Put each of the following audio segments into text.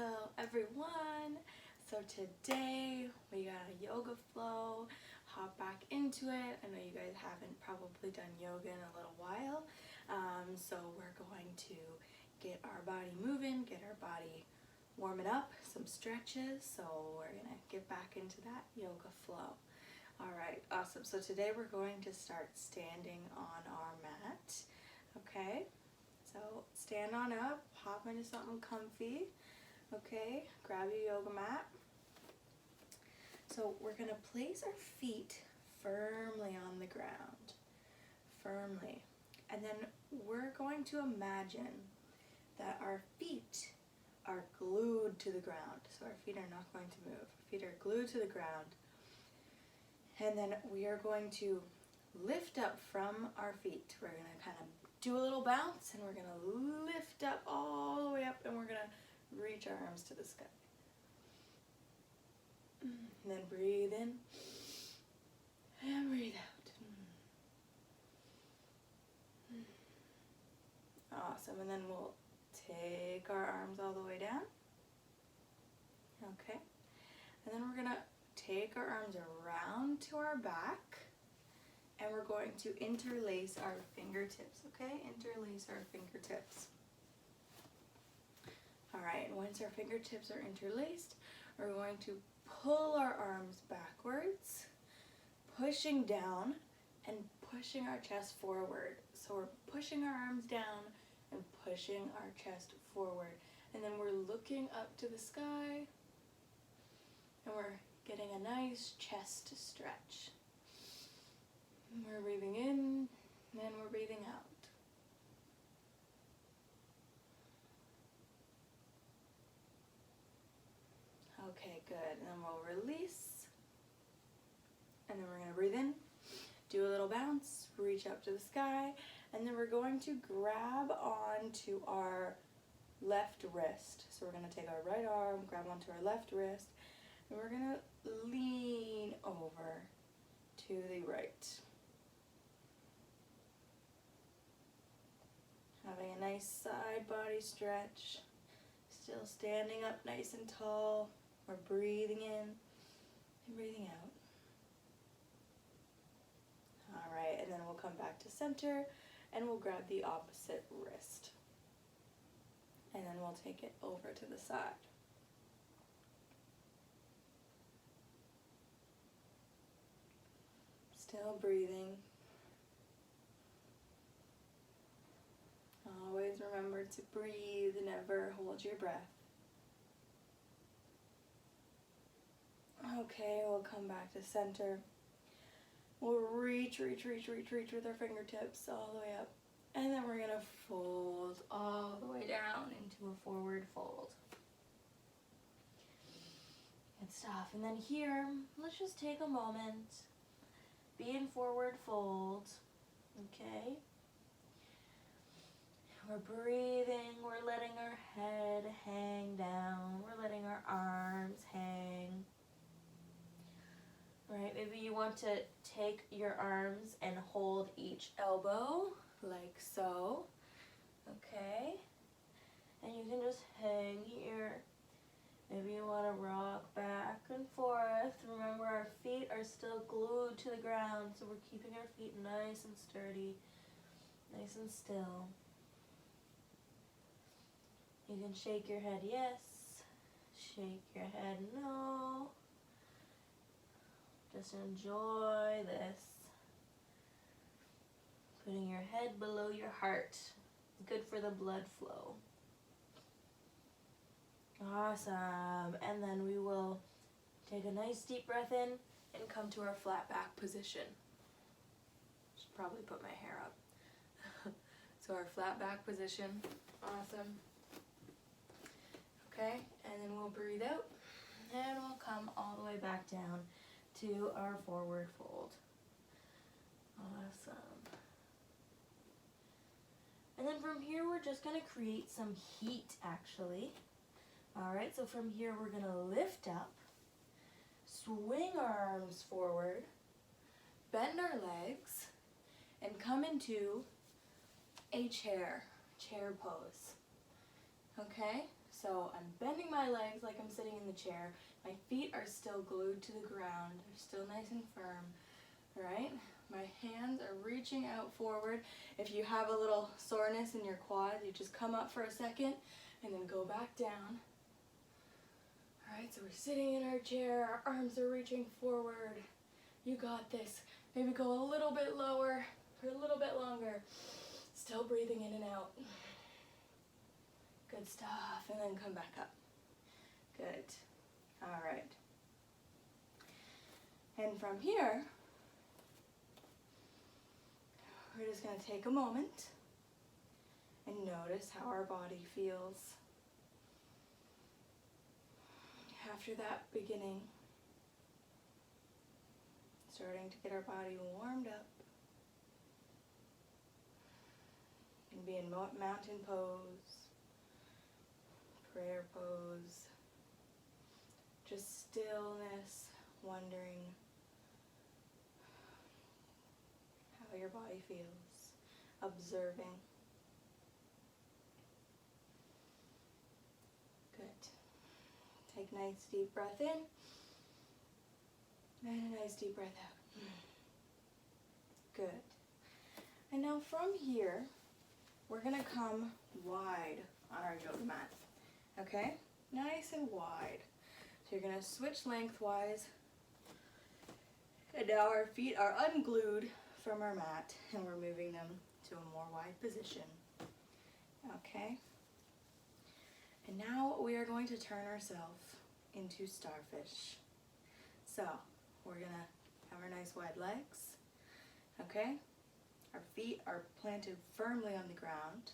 Hello everyone! So today we got a yoga flow, hop back into it. I know you guys haven't probably done yoga in a little while, so we're going to get our body moving, get our body warming up, some stretches, so we're gonna get back into that yoga flow. Alright, awesome. So today we're going to start standing on our mat, okay? So stand on up, hop into something comfy, okay? Grab your yoga mat. So we're gonna place our feet firmly on the ground, firmly. And then we're going to imagine that our feet are glued to the ground. So our feet are not going to move. Our feet are glued to the ground. And then we are going to lift up from our feet. We're gonna kind of do a little bounce, and we're gonna lift up all the way up, and we're gonna reach our arms to the sky. And then breathe in and breathe out. Awesome. And then we'll take our arms all the way down. Okay. And then we're gonna take our arms around to our back, and we're going to interlace our fingertips, okay? Interlace our fingertips. All right, and once our fingertips are interlaced, we're going to pull our arms backwards, pushing down and pushing our chest forward. So we're pushing our arms down and pushing our chest forward. And then we're looking up to the sky, and we're getting a nice chest stretch. We're breathing in, and we're breathing out. Okay, good. And then we'll release. And then we're going to breathe in, do a little bounce, reach up to the sky, and then we're going to grab onto our left wrist. So we're going to take our right arm, grab onto our left wrist, and we're going to lean over to the right. Having a nice side body stretch. Still standing up nice and tall. We're breathing in and breathing out. Alright, and then we'll come back to center and we'll grab the opposite wrist. And then we'll take it over to the side. Still breathing. Always remember to breathe, never hold your breath. Okay, we'll come back to center. We'll reach with our fingertips all the way up. And then we're gonna fold all the way down into a forward fold. Good stuff. And then here, let's just take a moment. Be in forward fold, okay? We're breathing, we're letting our head hang down, we're letting our arms hang. Right, maybe you want to take your arms and hold each elbow, like so, okay? And you can just hang here. Maybe you want to rock back and forth. Remember, our feet are still glued to the ground, so we're keeping our feet nice and sturdy, nice and still. You can shake your head yes, shake your head no. Just enjoy this. Putting your head below your heart. Good for the blood flow. Awesome. And then we will take a nice deep breath in and come to our flat back position. Should probably put my hair up. So our flat back position. Awesome. Okay, and then we'll breathe out, and we'll come all the way back down to our forward fold. Awesome. And then from here, we're just gonna create some heat, actually. All right, so from here, we're gonna lift up, swing our arms forward, bend our legs, and come into a chair pose. Okay? So I'm bending my legs like I'm sitting in the chair. My feet are still glued to the ground. They're still nice and firm, right? My hands are reaching out forward. If you have a little soreness in your quad, you just come up for a second and then go back down. All right, so we're sitting in our chair, our arms are reaching forward. You got this. Maybe go a little bit lower for a little bit longer. Still breathing in and out. Good stuff, and then come back up. Good. All right. And from here, we're just going to take a moment and notice how our body feels after that beginning. Starting to get our body warmed up. You can be in mountain pose, prayer pose, just stillness, wondering how your body feels, observing. Good. Take a nice deep breath in and a nice deep breath out. Good. And now from here, we're going to come wide on our yoga mat. Okay? Nice and wide. So you're going to switch lengthwise. And now our feet are unglued from our mat and we're moving them to a more wide position. Okay? And now we are going to turn ourselves into Starfish. So we're going to have our nice wide legs. Okay? Our feet are planted firmly on the ground.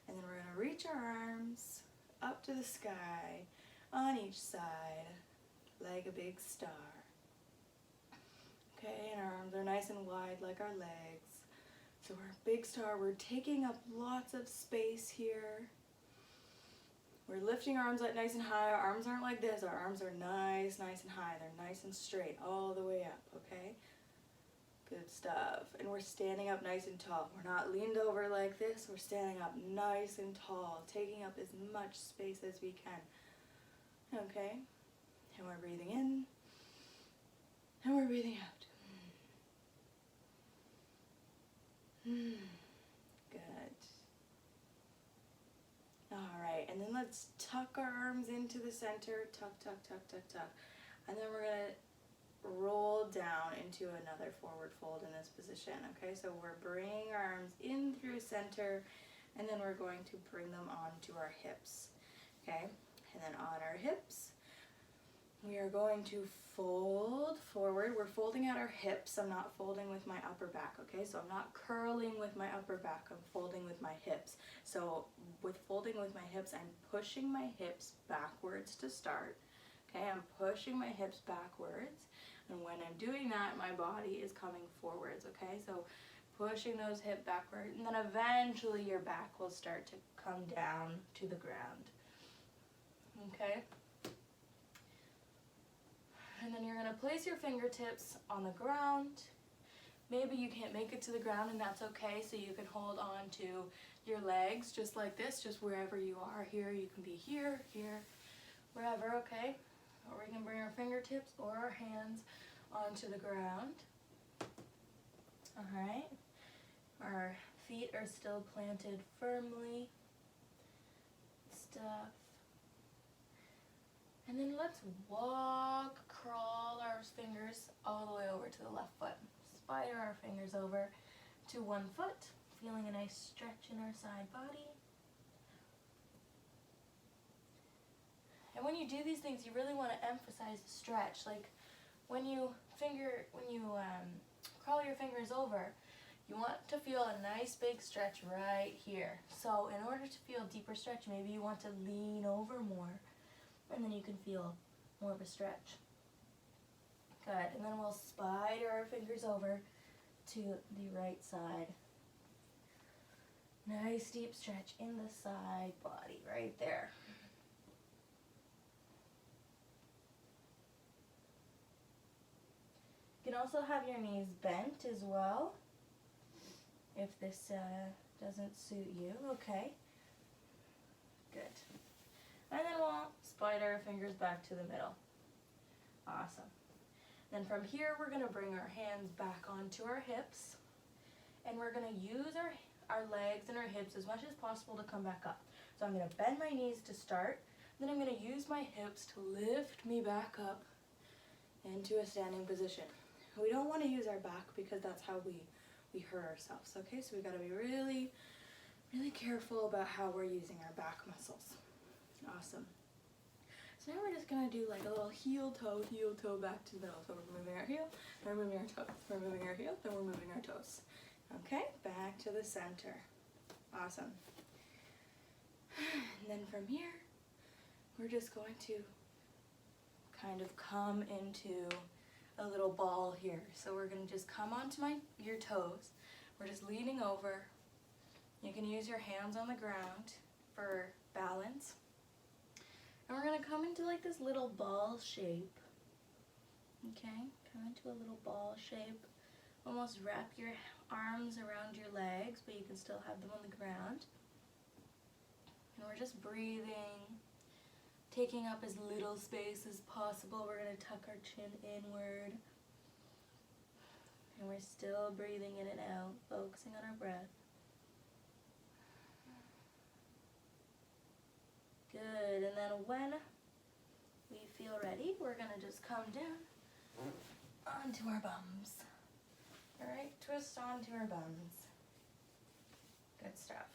And then we're going to reach our arms up to the sky on each side like a big star. Okay, and our arms are nice and wide like our legs. So we're a big star. We're taking up lots of space here. We're lifting our arms up nice and high. Our arms aren't like this. Our arms are nice and high. They're nice and straight all the way up, okay? Good stuff. And we're standing up nice and tall. We're not leaned over like this. We're standing up nice and tall, taking up as much space as we can. Okay? And we're breathing in. And we're breathing out. Good. Alright, and then let's tuck our arms into the center. Tuck, tuck, tuck, tuck, tuck. And then we're going to roll down into another forward fold in this position. Okay, so we're bringing our arms in through center, and then we're going to bring them onto our hips. Okay, and then on our hips, we are going to fold forward. We're folding at our hips. I'm not folding with my upper back, okay? So I'm not curling with my upper back. I'm folding with my hips. So with folding with my hips, I'm pushing my hips backwards to start. Okay, I'm pushing my hips backwards. And when I'm doing that, my body is coming forwards, okay? So pushing those hips backward, and then eventually your back will start to come down to the ground, okay? And then you're going to place your fingertips on the ground. Maybe you can't make it to the ground, and that's okay, so you can hold on to your legs just like this, just wherever you are. Here, you can be here, here, wherever, okay? Or we can bring our fingertips or our hands onto the ground. Alright. Our feet are still planted firmly. Stuff. And then let's walk, crawl our fingers all the way over to the left foot. Spider our fingers over to one foot, feeling a nice stretch in our side body. And when you do these things, you really want to emphasize the stretch. Like when you crawl your fingers over, you want to feel a nice big stretch right here. So in order to feel deeper stretch, maybe you want to lean over more, and then you can feel more of a stretch. Good, and then we'll spider our fingers over to the right side. Nice deep stretch in the side body right there. You can also have your knees bent as well, if this doesn't suit you, okay? Good. shoulders back to the middle. Awesome. Then from here, we're gonna bring our hands back onto our hips, and we're gonna use our legs and our hips as much as possible to come back up. So I'm gonna bend my knees to start, then I'm gonna use my hips to lift me back up into a standing position. We don't wanna use our back because that's how we hurt ourselves, okay? So we gotta be really, really careful about how we're using our back muscles. Awesome. So now we're just gonna do like a little heel toe back to the middle. So we're moving our heel, then we're moving our toe. We're moving our heel, then we're moving our toes. Okay, back to the center. Awesome. And then from here, we're just going to kind of come into a little ball here. So we're gonna just come onto your toes. We're just leaning over. You can use your hands on the ground for balance. And we're gonna come into like this little ball shape. Okay, come into a little ball shape. Almost wrap your arms around your legs, but you can still have them on the ground. And we're just breathing, taking up as little space as possible. We're gonna tuck our chin inward. And we're still breathing in and out, focusing on our breath. Good, and then when we feel ready, we're gonna just come down onto our bums. All right, twist onto our bums. Good stuff.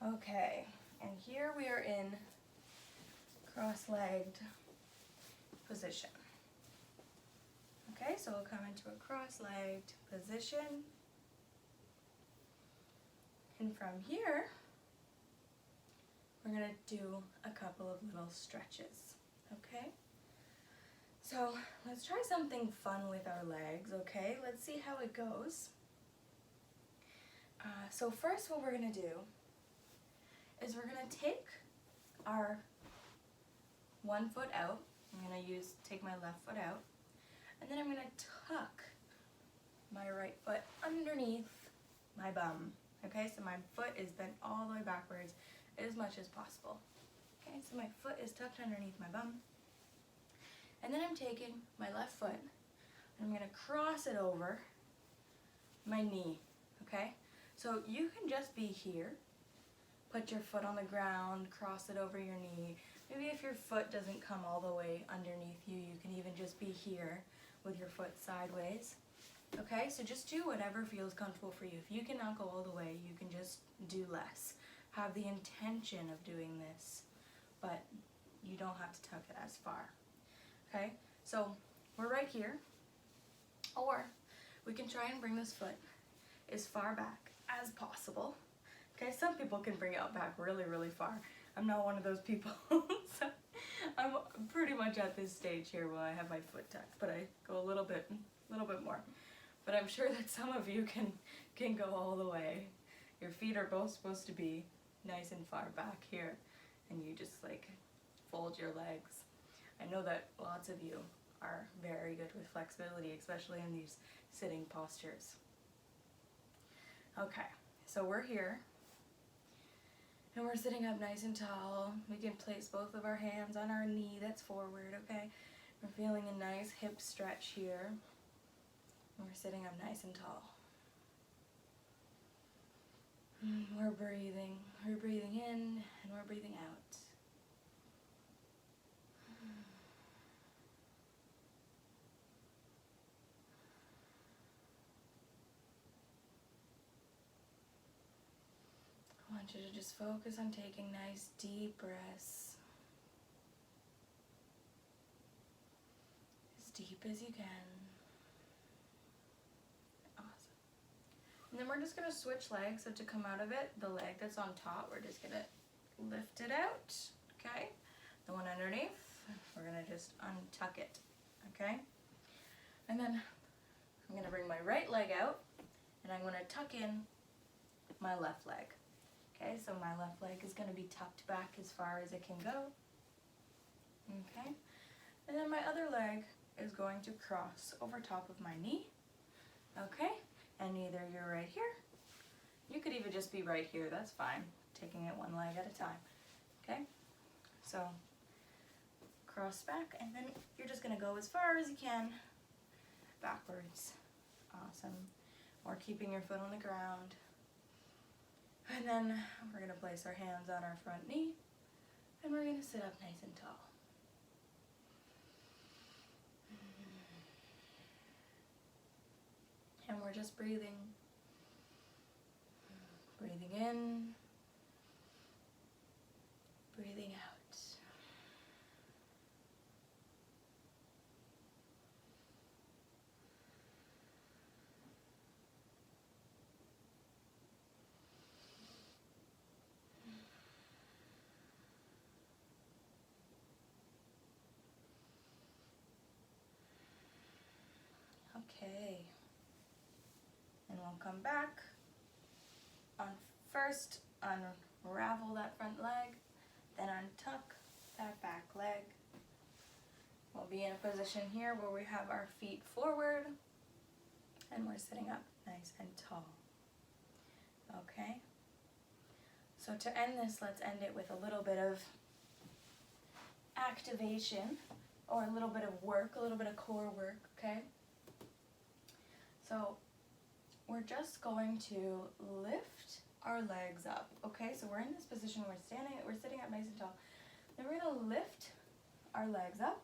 Okay, and here we are in cross-legged position. Okay, so we'll come into a cross-legged position. And from here, we're gonna do a couple of little stretches, okay? So let's try something fun with our legs, okay? Let's see how it goes. So first what we're gonna do is we're gonna take our one foot out. I'm gonna take my left foot out, and then I'm gonna tuck my right foot underneath my bum, okay? So my foot is bent all the way backwards as much as possible. Okay, so my foot is tucked underneath my bum. And then I'm taking my left foot and I'm gonna cross it over my knee, okay? So you can just be here, put your foot on the ground, cross it over your knee. Maybe if your foot doesn't come all the way underneath you, you can even just be here with your foot sideways. Okay, so just do whatever feels comfortable for you. If you cannot go all the way, you can just do less. Have the intention of doing this, but you don't have to tuck it as far. Okay, so we're right here, or we can try and bring this foot as far back as possible. Okay, some people can bring it back really, really far. I'm not one of those people, so I'm pretty much at this stage here where I have my foot tucked, but I go a little bit more. But I'm sure that some of you can go all the way. Your feet are both supposed to be nice and far back here, and you just like fold your legs. I know that lots of you are very good with flexibility, especially in these sitting postures. Okay, so we're here, and we're sitting up nice and tall. We can place both of our hands on our knee that's forward, okay? We're feeling a nice hip stretch here. And we're sitting up nice and tall. We're breathing in and we're breathing out. I want you to just focus on taking nice deep breaths. As deep as you can. And then we're just gonna switch legs, so to come out of it, the leg that's on top, we're just gonna lift it out, okay? The one underneath, we're gonna just untuck it, okay? And then I'm gonna bring my right leg out, and I'm gonna tuck in my left leg. Okay, so my left leg is gonna be tucked back as far as it can go, okay? And then my other leg is going to cross over top of my knee, okay? And either you're right here, you could even just be right here, that's fine. Taking it one leg at a time, okay? So cross back, and then you're just gonna go as far as you can backwards. Awesome. Or keeping your foot on the ground. And then we're gonna place our hands on our front knee, and we're gonna sit up nice and tall. And we're just breathing. Breathing in, breathing out. Okay. And we'll come back. First, unravel that front leg, then untuck that back leg. We'll be in a position here where we have our feet forward and we're sitting up nice and tall. Okay? So to end this, let's end it with a little bit of activation or a little bit of work, a little bit of core work, okay? So we're just going to lift our legs up, okay? So we're in this position, we're sitting up nice and tall. Then we're gonna lift our legs up,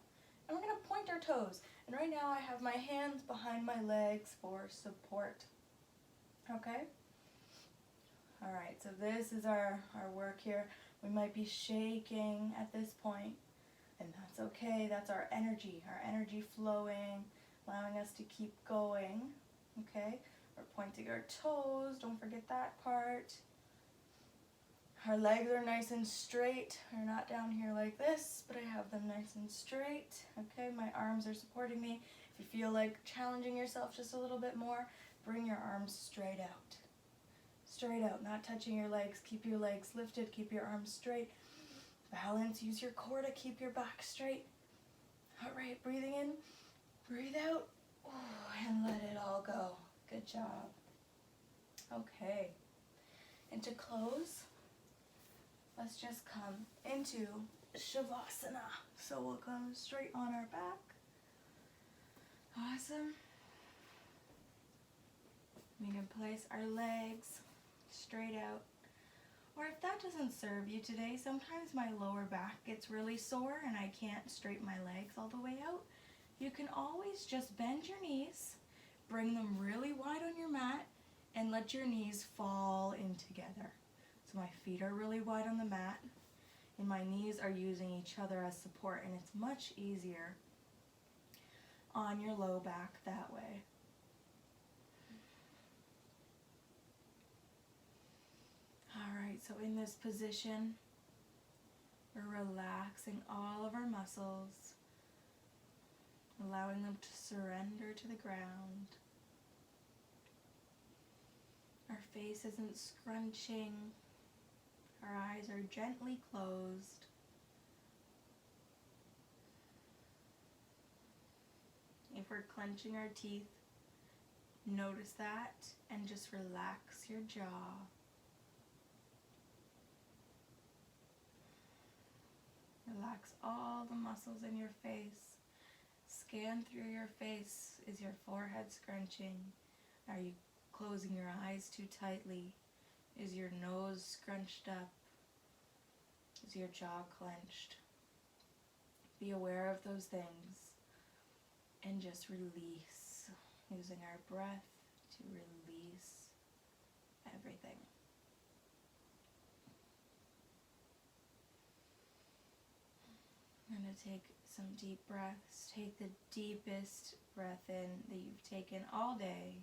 and we're gonna point our toes. And right now I have my hands behind my legs for support, okay? All right, so this is our work here. We might be shaking at this point, and that's okay. That's our energy flowing, allowing us to keep going, okay? We're pointing our toes, don't forget that part. Our legs are nice and straight. They're not down here like this, but I have them nice and straight. Okay, my arms are supporting me. If you feel like challenging yourself just a little bit more, bring your arms straight out. Straight out, not touching your legs. Keep your legs lifted, keep your arms straight. Balance, use your core to keep your back straight. All right, breathing in, breathe out, and let it all go. Good job. Okay, and to close, let's just come into Shavasana. So we'll come straight on our back. Awesome. We can place our legs straight out. Or if that doesn't serve you today, sometimes my lower back gets really sore and I can't straighten my legs all the way out. You can always just bend your knees, bring them really wide on your mat, and let your knees fall in together. So my feet are really wide on the mat, and my knees are using each other as support, and it's much easier on your low back that way. All right, so in this position, we're relaxing all of our muscles, allowing them to surrender to the ground. Our face isn't scrunching. Our eyes are gently closed. If we're clenching our teeth, notice that and just relax your jaw. Relax all the muscles in your face. Scan through your face. Is your forehead scrunching? Are you closing your eyes too tightly? Is your nose scrunched up? Is your jaw clenched? Be aware of those things and just release, using our breath to release everything. I'm going to take some deep breaths. Take the deepest breath in that you've taken all day.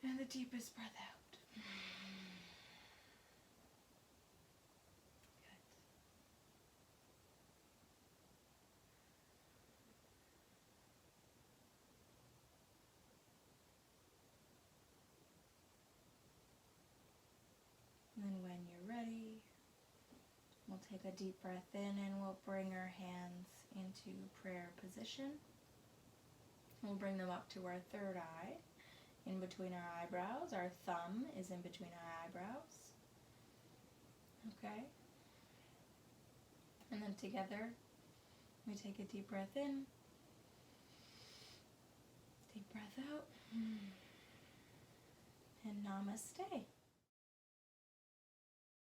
And the deepest breath out. Good. And then when you're ready, we'll take a deep breath in and we'll bring our hands into prayer position. We'll bring them up to our third eye, in between our eyebrows. Our thumb is in between our eyebrows. okay? And then together, we take a deep breath in, deep breath out, and namaste.